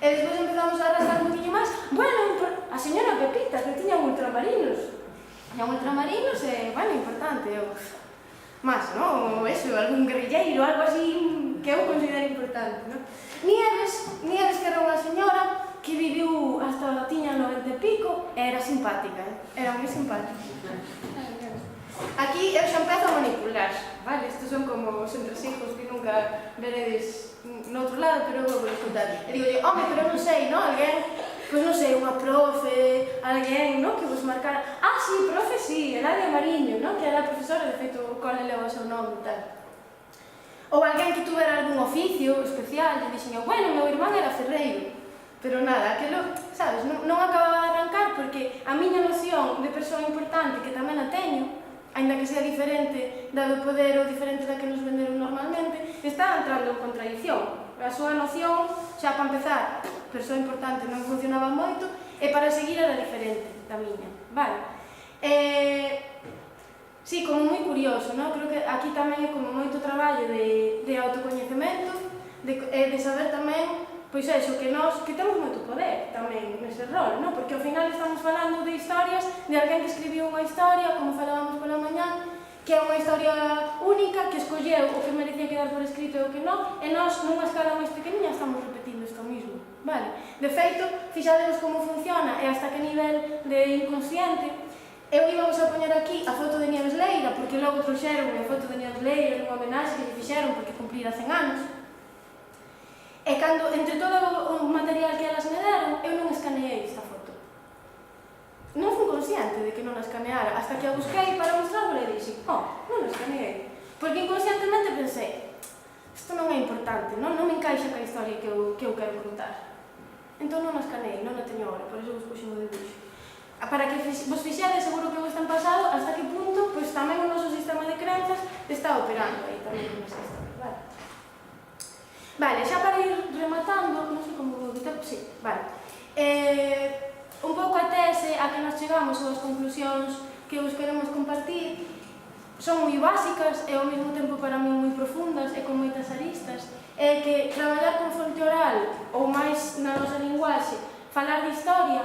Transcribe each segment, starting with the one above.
E despois empezamos a rascar un poquinho máis. Bueno, a señora Pepita, que tiña ultramarinos. Tiña ultramarinos e, bueno, importante. Más, non? Eso, algún guerrilleiro, algo así que eu considero importante, non? Nieves que era unha señora que viviu hasta tiña 90 e pico e era simpática, era moi simpática. Aquí eu xa empezo a manipular, vale? Estos son como os entresijos que nunca veredes no outro lado, pero eu vou escutar. E digo, home, pero non sei, non? Alguén, pois non sei, unha profe, alguén, non? Que vos marcara. Ah, sí, profe, sí, Eladia Mariño, non? Que era a profesora, de feito, o cole leva o seu nome e tal. Ou alguén que tuvera algún oficio especial, e dixen, bueno, meu irmán era ferreiro. Pero nada, aquilo, sabes, non acababa de arrancar porque a miña noción de persoa importante, que tamén a teño, aínda que sea diferente da do poder ou diferente da que nos venderon normalmente, está entrando en contradición. A súa noción, xa para empezar, persoa importante non funcionaba moito, e para seguir era diferente da miña, vale? Sí, como moi curioso, non? Creo que aquí tamén é como moito traballo de autocoñecemento, de saber tamén, pois eso, que temos moito poder tamén nese rol, non? Porque ao final estamos falando de historias de alguén que escribiu unha historia, como falábamos pola mañá, que é unha historia única, que escolleu o que merecía quedar por escrito e o que non, e nós, nunha escala máis pequeniña, estamos repetindo isto mismo, vale? De feito, fixademos como funciona e hasta que nivel de inconsciente. Eu íbamos a poñer aquí a foto de Nieves Leira, porque logo trouxeron a foto de Nieves Leira nunha homenaxe que lle fixeron porque cumplira 100 anos. E cando, entre todo o material que elas me deron, eu non escaneei esta foto. Non fui consciente de que non a escaneara, hasta que a busquei para mostrarla e dixen, non a escaneei. Porque inconscientemente pensei, isto non é importante, non me encaixa ca historia que eu quero contar. Entón non a escaneei, non a teño ahora, por iso vos puxen o dibuixo. Para que vos fixedes, seguro que vos ten pasado, hasta que punto, pois tamén o noso sistema de crenzas está operando aí tamén con esa historia, vale? Vale, xa para ir rematando, non sei como vou ditar, sí, vale. Un pouco a tese a que nos chegamos ou as conclusións que vos queremos compartir son moi básicas e ao mesmo tempo para mí moi profundas e con moitas aristas. É que traballar con fonte oral ou máis na nosa linguaxe, falar de historia,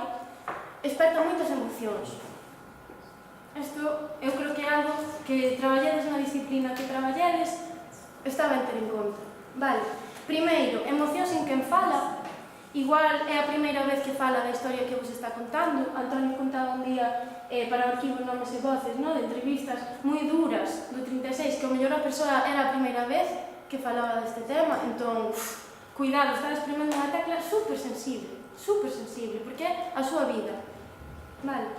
esperta moitas emocións. Isto eu creo que é algo que traballedes na disciplina que traballedes está ben ter en conta, vale? Primeiro, emocións en quen fala. Igual é a primeira vez que fala da historia que vos está contando. Antonio contaba un día para o arquivo Nomes e Voces, de entrevistas moi duras do 36, que o mellor a persoa era a primeira vez que falaba deste tema. Entón, cuidado, está exprimendo unha tecla super sensible, porque é a súa vida, vale?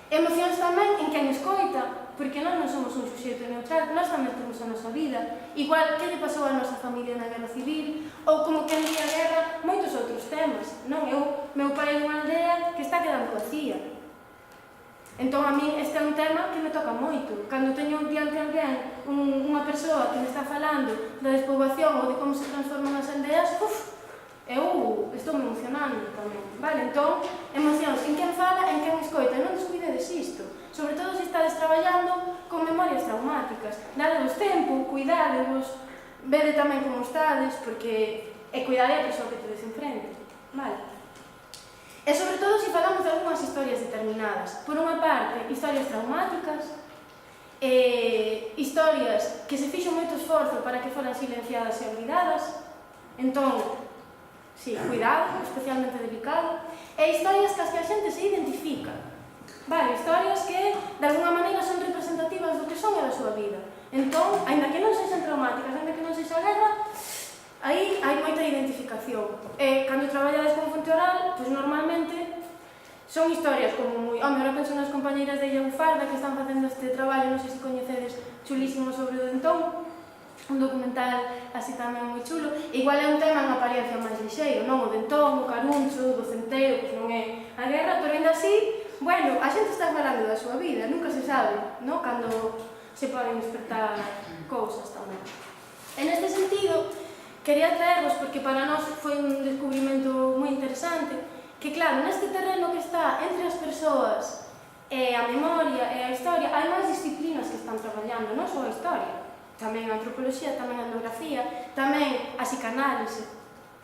Emocións tamén en quen escoita, porque nós non somos un suxeito neutral, nós tamén temos a nosa vida. Igual, que lle pasou a nosa familia na guerra civil, ou como quen di a guerra, moitos outros temas, non? Meu pai é unha aldea que está quedando vacía. Entón, a min este é un tema que me toca moito. Cando teño diante alguén, unha persoa que me está falando da despoboación ou de como se transforman as aldeas, eu estou me emocionando tamén, vale? Entón, emocións en quen fala, en quen escoita, non descuidedes isto. Sobre todo se estades traballando con memorias traumáticas. Dadevos tempo, cuidadevos, vede tamén como estades, porque cuidade a persoa que tedes enfrente, vale? E sobre todo se falamos de algunhas historias determinadas. Por unha parte, historias traumáticas, historias que se fixo moito esforzo para que foran silenciadas e olvidadas. Entón, sí, cuidado, especialmente delicado. E historias que as que a xente se identifica. Vale, historias que, de alguna maneira, son representativas do que son e da súa vida. Entón, aínda que non sexan traumáticas, aínda que non sexa guerra, aí hai moita identificación. E, cando traballades con fonte oral, pois normalmente son historias como moi... Home, ahora penso nas compañeiras de Illa Bufarda que están facendo este traballo, non sei se coñecedes, chulísimo sobre o Dentón, un documental así tamén moi chulo. Igual é un tema en apariencia máis lixeiro, non? O Dentón, o Caruncho, o Centeo, que non é a guerra, pero ainda así, bueno, a xente está falando da súa vida, nunca se sabe, non? Cando se poden despertar cousas tamén. En este sentido, quería traervos, porque para nós foi un descubrimento moi interesante, que claro, neste terreno que está entre as persoas e a memoria e a historia, hai máis disciplinas que están traballando, non só a historia, tamén a antropoloxía, tamén a etnografía, tamén a psicanálise,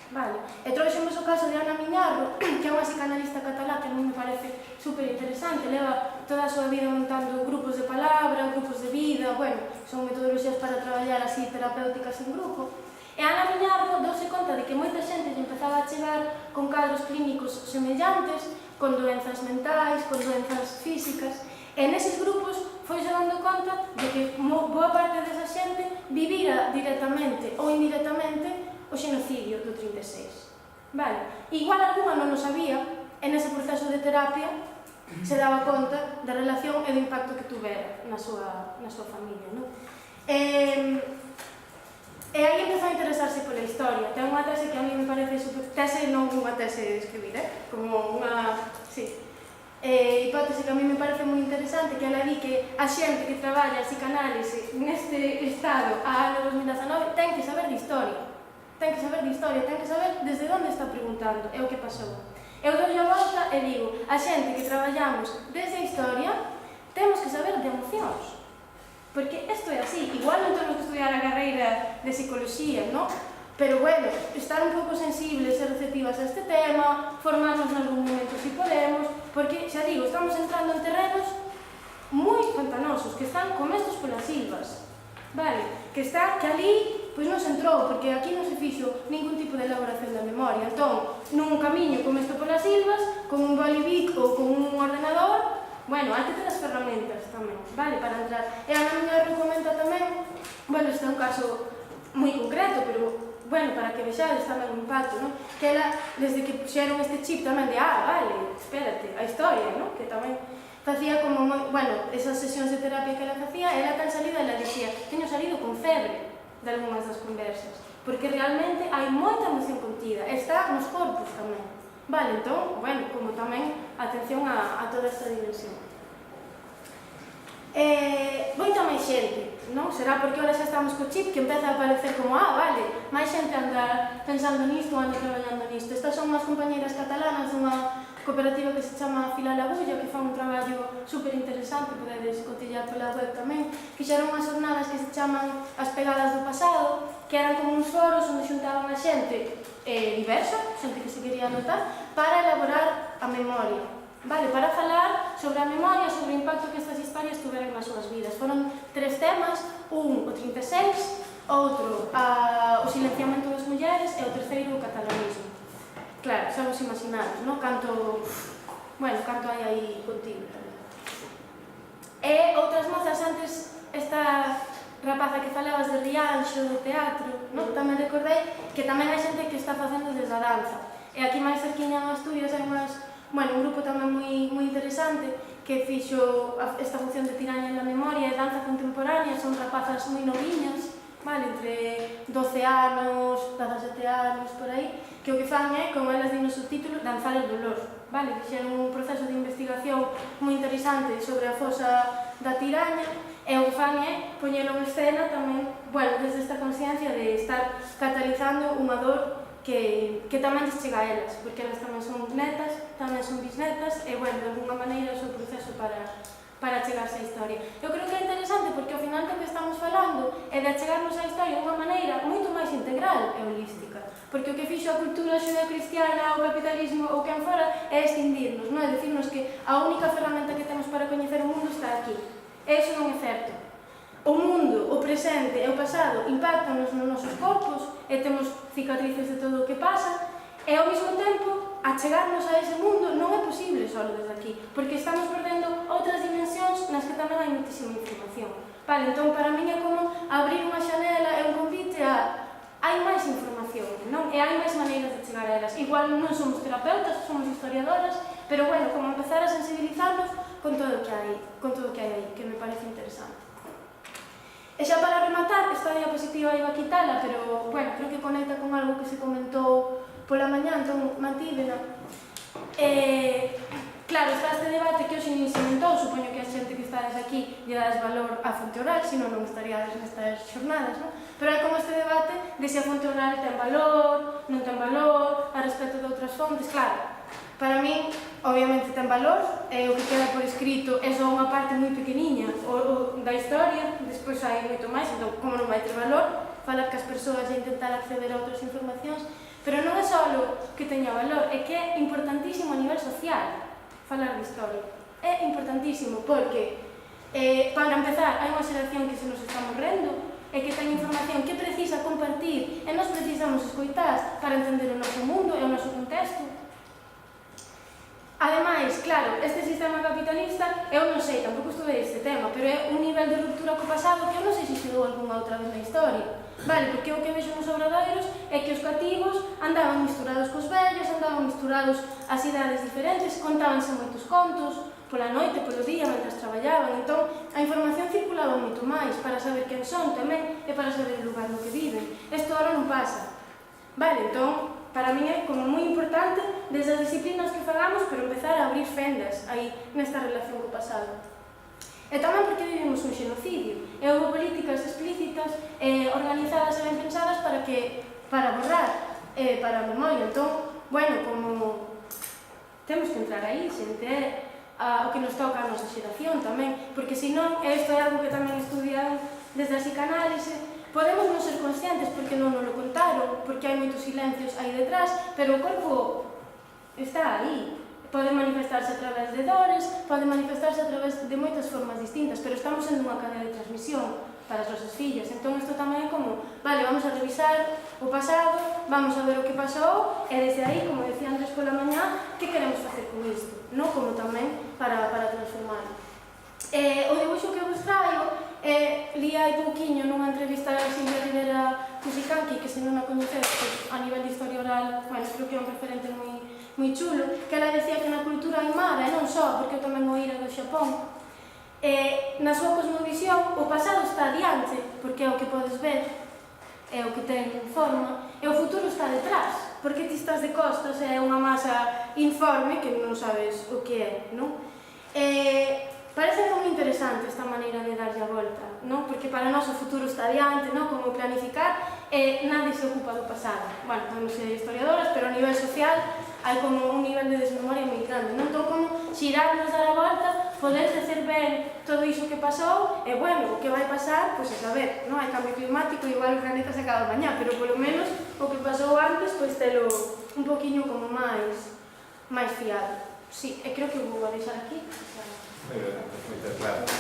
Vale. E trouxemos o caso de Ana Miñarro, que é unha psicanalista catalá que a mí me parece super interesante, leva toda a súa vida montando grupos de palabra, grupos de vida, bueno, son metodoloxías para traballar así terapéuticas en grupo. E Ana Miñarro douse conta de que moita xente lle empezaba a chegar con cadros clínicos semellantes, con doenzas mentais, con doenzas físicas, e neses grupos foi dando conta de que boa parte desa xente vivira directamente ou indirectamente o xenocidio do 36. Vale? Igual alguna non o sabía, e nese proceso de terapia se daba conta da relación e do impacto que tuvera na súa familia, non? E aí empezou a interesarse pola historia. Ten unha tese que a mí me parece super... Tese non unha tese de escribir, como unha... Sí. Hipótese que a mí me parece moi interesante, que ela di que a xente que traballa a psicanálise neste estado a ano 2019 ten que saber de historia. Ten que saber de historia, ten que saber desde onde está preguntando e o que pasou. Eu dou a volta e digo, a xente que traballamos desde a historia temos que saber de emocións. Porque isto é así, igual non temos que estudiar a carreira de psicología, non? Pero, bueno, estar un pouco sensibles e receptivas a este tema, formarnos en algún momento si podemos, porque, xa digo, estamos entrando en terrenos moi pantanosos, que están comestos polas silvas, vale? Que está, que ali, pois non se entrou, porque aquí non se fixo ningún tipo de elaboración da memoria. Entón, nun camiño comesto polas silvas, con un bolivic ou con un ordenador, bueno, hai que ter as ferramentas tamén, vale, para entrar. E a miña recomenda tamén, bueno, este é un caso moi concreto, pero, bueno, para que vexades tamén o impacto, non? Que ela, desde que puxeron este chip tamén de, vale, espérate, a historia, non? Que tamén facía como, bueno, esas sesións de terapia que ela facía, ela tan salida, ela dicía, teño salido con febre de algunhas das conversas, porque realmente hai moita emoción contida, está nos corpos tamén. Vale, entón, bueno, como tamén atención a toda esta dimensión. Moita máis xente, non? Será porque ahora xa estamos co chip que empeza a aparecer como, vale, máis xente anda pensando nisto, anda traballando nisto. Estas son unhas compañeras catalanas dunha cooperativa que se chama Fila la Bulla, que fan un traballo super interesante, podedes cotillar pola web tamén. Fixeron unhas jornadas que se chaman As Pegadas do Pasado, que eran como uns foros onde xuntaban a xente diversa, xente que se quería anotar, para elaborar a memoria, vale? Para falar sobre a memoria, sobre o impacto que estas historias tuveron nas súas vidas. Foron 3 temas, un, o 36, outro, o silenciamento das mulleres, e o terceiro, o catalanismo. Claro, xa vos imaginades, non? Canto hai aí contigo tamén. E outras mozas antes, esta rapaza que falabas de Rianxo, do teatro, non? Tamén recordei que tamén hai xente que está facendo desde a danza. E aquí máis cerquiña en Asturias hai un grupo tamén moi interesante que fixo esta función de tiraña na memoria e danza contemporánea. Son rapazas moi noviñas, vale, entre 12 anos, 17 anos, por aí, que o que fan é, como elas din no subtítulo, danzar el dolor, vale? Fixeron un proceso de investigación moi interesante sobre a fosa da tiraña, e o que fan é poñelo en escena tamén, bueno, desde esta consciencia de estar catalizando unha dor que tamén lles chega a elas, porque elas tamén son netas, tamén son bisnetas, e, bueno, de alguna maneira é o seu proceso para chegarse á historia. Eu creo que é interesante porque ao final do que estamos falando é de achegarnos á historia de unha maneira moito máis integral e holística, porque o que fixo a cultura xudeo-cristiana, o capitalismo ou quen fora é extindirnos, non? É dicirnos que a única ferramenta que temos para coñecer o mundo está aquí. E iso non é certo. O mundo, o presente e o pasado impactanos nos nosos corpos e temos cicatrices de todo o que pasa, e ao mesmo tempo achegarnos a ese mundo non é posible só desde aquí, porque estamos perdendo outras dimensións nas que tamén hai muitísima información. Vale, entón para min é como abrir unha xanela e un convite a hai máis información, non? E hai máis maneiras de chegar a elas. Igual non somos terapeutas, somos historiadoras, pero, bueno, como empezar a sensibilizarnos con todo o que hai aí, que me parece interesante. E xa para rematar, esta diapositiva iba a quitala, pero, bueno, creo que conecta con algo que se comentou pola mañá, entón mantívela. Claro, está este debate que hoxe se inventou, supoño que a xente que estades aquí lle dades valor á fonte oral, senón non estaríades nestas xornadas, non? Pero hai como este debate de se a fonte oral ten valor, non ten valor, a respecto de outras fontes. Claro, para min, obviamente ten valor, o que queda por escrito é só unha parte moi pequeniña da historia, despois hai moito máis, entón, como non vai ter valor, falar que as persoas e intentar acceder a outras informacións, Pero non é só que teña valor, é que é importantísimo a nivel social falar de historia. É importantísimo porque, para empezar, hai unha xeración que se nos está morrendo e que ten información que precisa compartir e nós precisamos escoitar para entender o noso mundo e o noso contexto. Ademais, claro, este sistema capitalista, eu non sei, tampouco estudei este tema, pero é un nivel de ruptura co pasado que eu non sei se estudou algunha outra vez na historia. Vale, porque o que vexo nos obradoiros é que os cativos andaban misturados cos vellos, andaban misturados ás idades diferentes, contábanse moitos contos, pola noite, polo día, mentras traballaban. Entón, a información circulaba moito máis para saber quen son tamén e para saber o lugar no que viven. Isto ahora non pasa. Vale, entón, para mí é como moi importante desde as disciplinas que fagamos, pero empezar a abrir fendas aí nesta relación co pasado. E tamén porque vivimos un xenocidio e houve políticas explícitas organizadas e ben pensadas para borrar para a memoria. Entón, bueno, como temos que entrar aí, xente, o que nos toca a nosa xeración tamén, porque senón, e isto é algo que tamén estudian desde a psicanálise, podemos non ser conscientes porque non nos lo contaron, porque hai moitos silencios aí detrás, pero o corpo está aí. Pode manifestarse a través de dores, pode manifestarse a través de moitas formas distintas, pero estamos en unha cadea de transmisión para as nosas fillas. Entón, isto tamén é como, vale, vamos a revisar o pasado, vamos a ver o que pasou, e desde aí, como decía Andrés pola mañá, que queremos facer con isto, non? Como tamén para transformar. O dibuixo que vos traigo, li hai pouquiño nunha entrevista a Silvia Rivera Cusicanqui, que se non a coñecedes, a nivel de historia oral, bueno, creo que é un referente moi chulo, que ela decía que na cultura aimara, e non só, porque eu tamén o ira do Xapón, na súa cosmovisión, o pasado está adiante, porque é o que podes ver, é o que ten forma, e o futuro está detrás, porque ti estás de costas e é unha masa informe que non sabes o que é, non? Parece moi interesante esta maneira de darlle a volta, non? Porque para nós o futuro está adiante, non? Como planificar, e nadie se ocupa do pasado. Bueno, podemos ser historiadoras, pero a nivel social hai como un nivel de desmemoria moi grande, non? Entón, como xirarnos, dar a volta, poder tecer ben todo iso que pasou, e, bueno, o que vai pasar, pois a saber, non? Hai cambio climático, igual o planeta se acaba mañá, pero polo menos o que pasou antes, pois telo un poquinho como máis fiado. Sí, e creo que vou a deixar aquí. Muy bien, muchas gracias.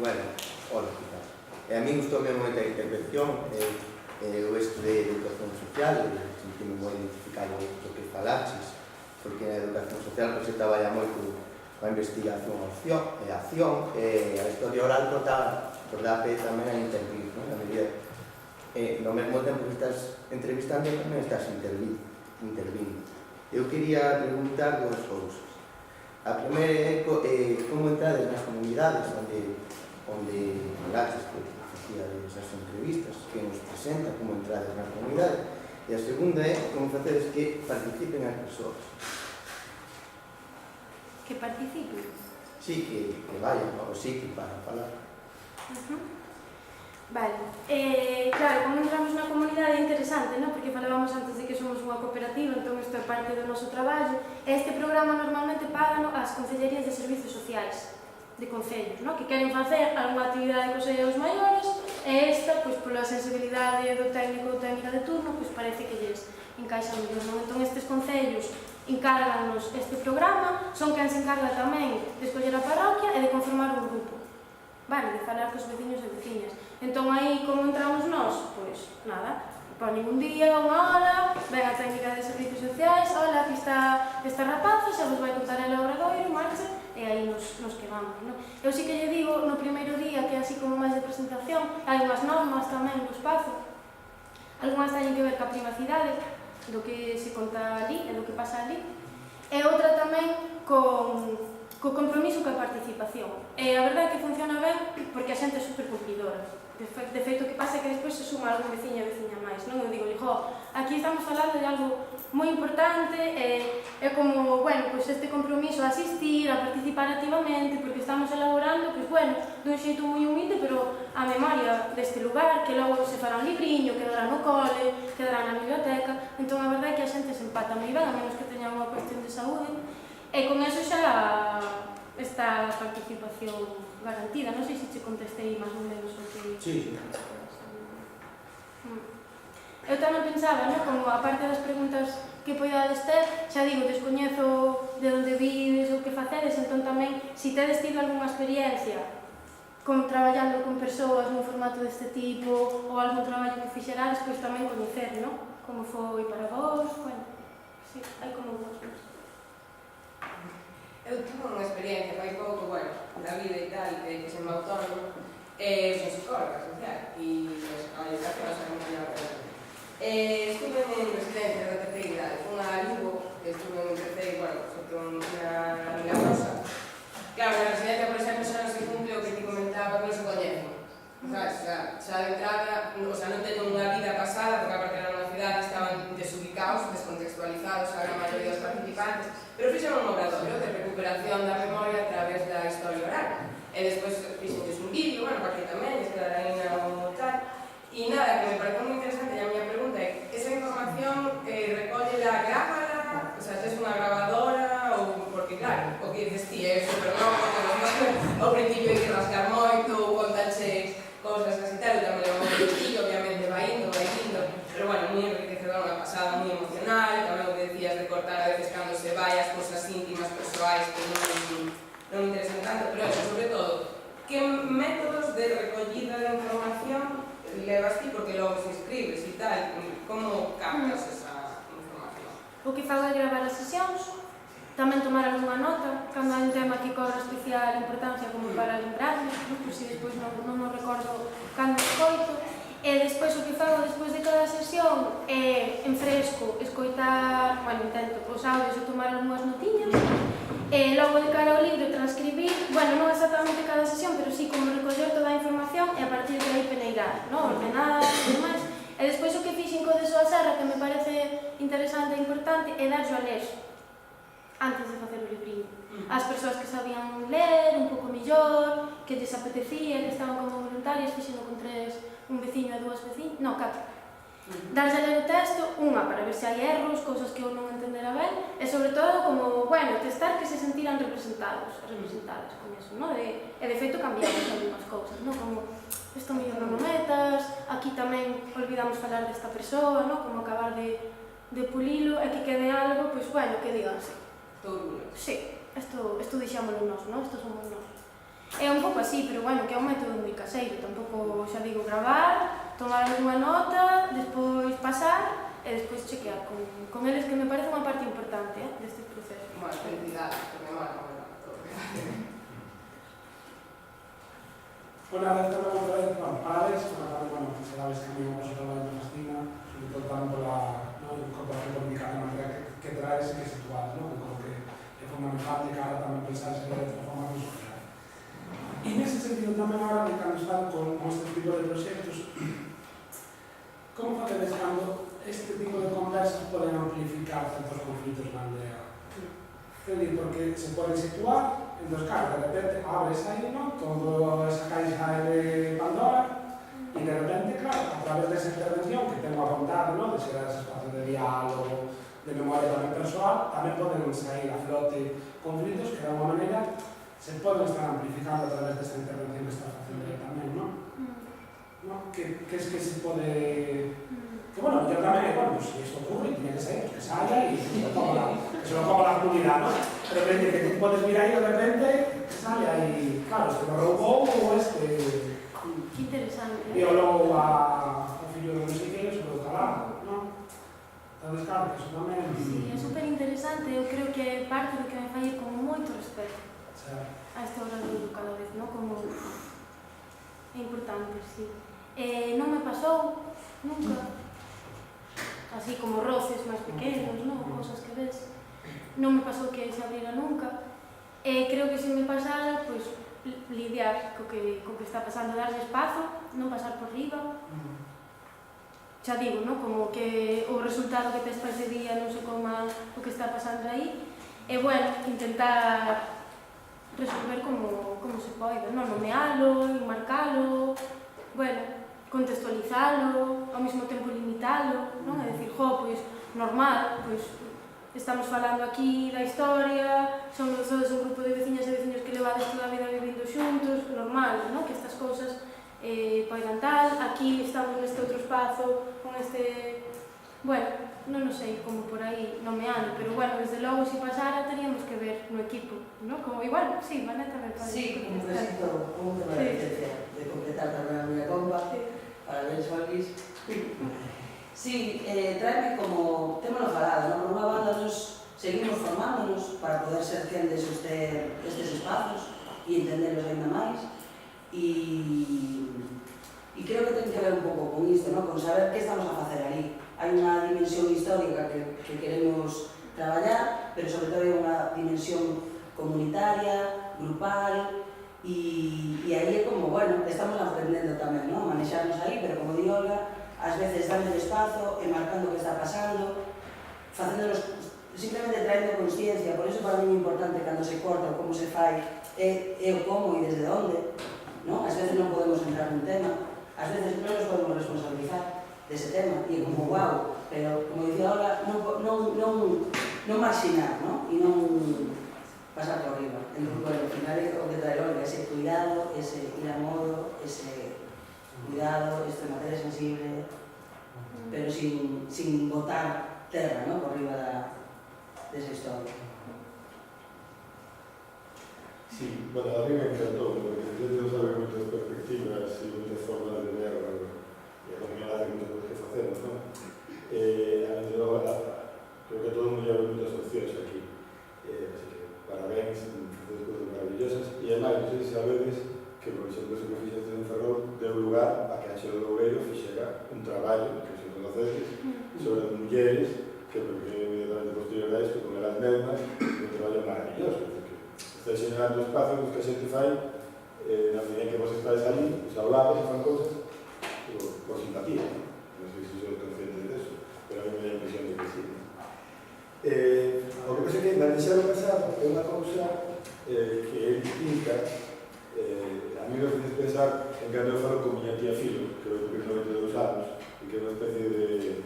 Bueno, hola, ¿qué tal? A mí gustoume moita a intervención, eu estudei educación social, sentime moi identificado do que falaches, porque na educación social se traballa moito a investigación e a acción, e a historia oral dá pé tamén a intervir, non? A medida, no mesmo tempo que estás entrevistando, tamén estás intervindo. Eu quería preguntar dúas cousas. A primeira é como entrades nas comunidades onde falaches que facíades as entrevistas, que nos presenta, como entrades nas comunidades. E a segunda é como facedes que participen as persoas. Que participen? Sí, que vayan ao sitio para falar. Vale. Claro, como entramos na comunidade é interesante, non? Porque falábamos antes de que somos unha cooperativa, entón isto é parte do noso traballo. Este programa normalmente pagan as concellerías de servizos sociais de concellos, non? Que queren facer algunha actividade cos seus maiores, e esta, pois, pola sensibilidade do técnico ou técnica de turno, pois parece que lles encaixa mellor, non? Entón estes concellos encárganos este programa, son quen se encarga tamén de escoller a parroquia e de conformar un grupo, vale, de falar cos veciños e veciñas. Entón aí, como entramos nós? Pois, nada, poñen un día, unha hora, ven a técnica de servizos sociais, hola, aquí está esta rapaza, xa vos vai contar el obradoiro, marcha, e aí nos quedamos, non? Eu sí que lle digo, no primeiro día, que é así como máis de presentación, hai unhas normas tamén no espazo, algunhas teñen que ver ca privacidade, do que se conta ali e do que pasa ali, e outra tamén co compromiso ca participación. E a verdade é que funciona ben porque a xente é super cumplidora. De feito, o que pasa é que despois se suma algún veciño e veciña máis, non? Eu digo, aquí estamos falando de algo moi importante, é como, bueno, pois este compromiso a asistir, a participar activamente, porque estamos elaborando, pois, bueno, dun xeito moi humilde, pero a memoria deste lugar, que logo se fará un libriño, quedará no cole, quedará na biblioteca. Entón, a verdade é que a xente se empata moi ben, a menos que teña unha cuestión de saúde. E con eso xa está a participación garantida. Non sei se che contestei máis ou menos o que... Sí. Eu tamén pensaba, non? Como a parte das preguntas que poidades ter, xa digo, descoñezo de onde vives ou que facedes, entón tamén, se tedes tido algunha experiencia con traballando con persoas nun formato deste tipo ou algún traballo que fixerades, pois tamén coñecer, non? Como foi para vos, bueno, sí, hai como vos, non? Eu tuve unha experiencia fai pouco, bueno, na vida e tal, que se me autónomo, son psicóloga social, e a educación é moi mellor. Estuve en residencia da terceira idade, unha Lugo, que estuve en terceira, bueno, con unha milagrosa. Claro, na residencia, por exemplo, xa non se cumple o que ti comentaba, que non se coñecen. Xa de entrada, non teño unha vida pasada, porque aparte era unha cidade, estaban desubicados, descontextualizados a gran maioría dos participantes, pero fixeron un obradoiro de recuperación da memoria a través da historia oral. E despois fixenlles un vídeo, bueno, para que tamén, es que era aí no tal. E nada, que me pareceu moi interesante, e a miña pregunta é, esa información recólela, grábala, o sea, tes unha grabadora, ou, porque claro, o que dices ti é super novo, ao principio hai que rascar moito, contache cousas así tal, eu tamén levo moi difícil, obviamente vai indo, pero bueno, moi enriquecedora, unha pasada moi emocional, tamén o que decías de cortar a veces cando se vai as cousas íntimas, persoais, que non me interesan tanto, pero eso, sobre todo, que métodos de recollida de información levas ti, porque logo se escribes e tal, como captas esa información? O que fago é gravar as sesións, tamén tomar algunha nota, cando hai un tema que cobra especial importancia como para lembrarme, por si despois non me recordo cando escoito, e despois o que fago despois de cada sesión é en fresco escoitar, bueno, intento os audios e tomar algunhas notiñas, e logo de cara ao libro transcribir, bueno, non exactamente cada sesión, pero sí como recoller toda a información e a partir de aí peneirar, non? Ordenar e demais. E despois o que fixen co de Soa Serra, que me parece interesante e importante, é darlle a ler antes de facer o libriño. As persoas que sabían ler un pouco mellor, que lles apetecía, que estaban como voluntarias, fixeno con un veciño e dúas veciñas, non, 4. Darse a ler o texto, unha, para ver se hai erros, cousas que eu non entendera ben, e sobre todo como, bueno, testar que se sentiran representadas con eso, non? E de feito cambiamos algunhas cousas, non? Como, isto mellor non o metas, aquí tamén olvidamos falar desta persoa, non? Como acabar de pulilo e que quede algo, pois, bueno, que diganse. Sí, isto dixámoslo nós, non? Isto somos nós. É un pouco así, pero bueno, que é un método moi caseiro, tampouco, xa digo, gravar, tomar algunha nota, despois pasar e despois chequear con eles, que me parece unha parte importante deste proceso. Bueno, felicidade, que me mola todo. Bueno, nada, esta pregunta é, bueno, parales, bueno, sabes que a mí me pasa traballo en Cristina, sobre todo tamén pola incorporación política que traes e que situas, non? Como que é fundamental de cara tamén pensar en a transformación social. E nese sentido tamén agora, cando están con este tipo de proxectos, como facedes cando este tipo de conversas poden amplificar certos conflitos na aldea? Porque se poden situar, entón, claro, de repente abres aí, non? Toda esa caixa de Pandora, e de repente, claro, a través desa intervención que tengo apuntado, non? De ser ese espacio de diálogo, de memoria tamén persoal, tamén poden sair a flote conflitos que de alguma maneira se poden estar amplificando a través desta intervención que estás facendo tamén, non? Que es que se pode... Que bueno, yo tamén, bueno, pues si esto ocurre, tiene que ser, pues que salga y que se lo coma la comunidad, ¿no? Pero que tú puedes mirar ahí de repente, que sale ahí, claro, este lo robó o este... Que interesante. Biólogo a fillo de non sei que, se lo calado, ¿no? Entonces, claro, que eso tamén... Sí, é super interesante, eu creo que é parte do que me fai ir con moito respeto a este obradoiro cada vez, non? Como... é importante, sí. Non me pasou nunca, así como roces máis pequenos, non? Cosas que ves. Non me pasou que se abriera nunca. Creo que se me pasara, pois, lidiar co que está pasando, darlle espazo, non pasar por riba. Xa digo, non? Como que o resultado que tes para ese día non se coma o que está pasando aí. E, bueno, intentar resolver como se pode, non? Nomealo, marcalo, bueno, contextualizalo, ao mesmo tempo limitalo, non? É dicir, pois, normal, pois, estamos falando aquí da historia, somos todos un grupo de veciñas e veciños que levades toda a vida vivindo xuntos, normal, ¿no? Que estas cousas poidan tal, aquí estamos neste outro espazo, con este... Bueno, non sei como por aí nomeando, pero bueno, desde logo, se pasara, teríamos que ver no equipo, ¿no? Como igual, sí, Vanessa me parece. Sí, como necesito un tema de licencia, de completar tamén a miña compa, para ver Juan Luis. Sí, traeme como, témolo falado, non? Por unha banda nos seguimos formándonos para poder ser quen de soster estes espazos e entenderlos ainda máis. E creo que ten que ver un pouco con isto, ¿no? Con saber que estamos a facer ali. Hai unha dimensión histórica que queremos traballar, pero sobre todo hai unha dimensión comunitaria, grupal, e aí é como, bueno, estamos aprendendo tamén, ¿no? A manexarnos aí, pero como di Olga, ás veces dando el espazo e marcando o que está pasando, facéndonos, simplemente traendo consciencia. Por iso para mí é importante cando se corta ou como se fai, é o como e desde onde, ¿no? Ás veces non podemos entrar nun tema, ás veces non nos podemos responsabilizar dese tema, e como guau, pero como dicía Olga, non marxinar, ¿no? E non pasar por arriba. Entón, bueno, ao final é o que trae Olga, ese cuidado, ese ir a modo, ese cuidado, esta materia sensible, pero sin botar terra, ¿no? Por riba desa historia. Sí, bueno, a mí me encantó, porque yo tengo saber muchas perspectivas y muchas formas de ver a comunidade, muchas cosas que facemos, non? Creo que todo o mundo lleva muchas opcións aquí, así que parabéns, facedes cosas maravillosas, e además, non sei se sabedes que, por exemplo, eso que fixeste en Ferrol deu lugar a que Anxo de Loureiro fixera un traballo, que se conocedes, sobre as mulleres, que porque inmediatamente posterior a isto, con elas mesmas, un traballo maravilloso, porque estáis generando espacios nos que a xente fai, na medida que vos estáis ali, os hablades e fan cousas, por simpatía, non sei se sois conscientes de eso, pero a mí me dá a impresión de que sí. O que pasa é que manexar o pasado é unha cousa que é distinta. A mí me fez pensar en cando eu falo con miña tía Filo, que eu tenho 92 anos, e que é unha especie de...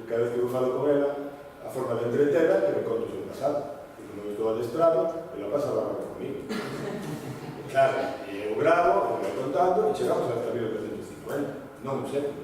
cada vez que eu falo con ela, a forma de entretela que me conto o seu pasado. E como eu estou adestrado, ela pasa a barra comigo. Claro, e eu gravo, eu vou contando, e chegamos hasta 1950, non un século.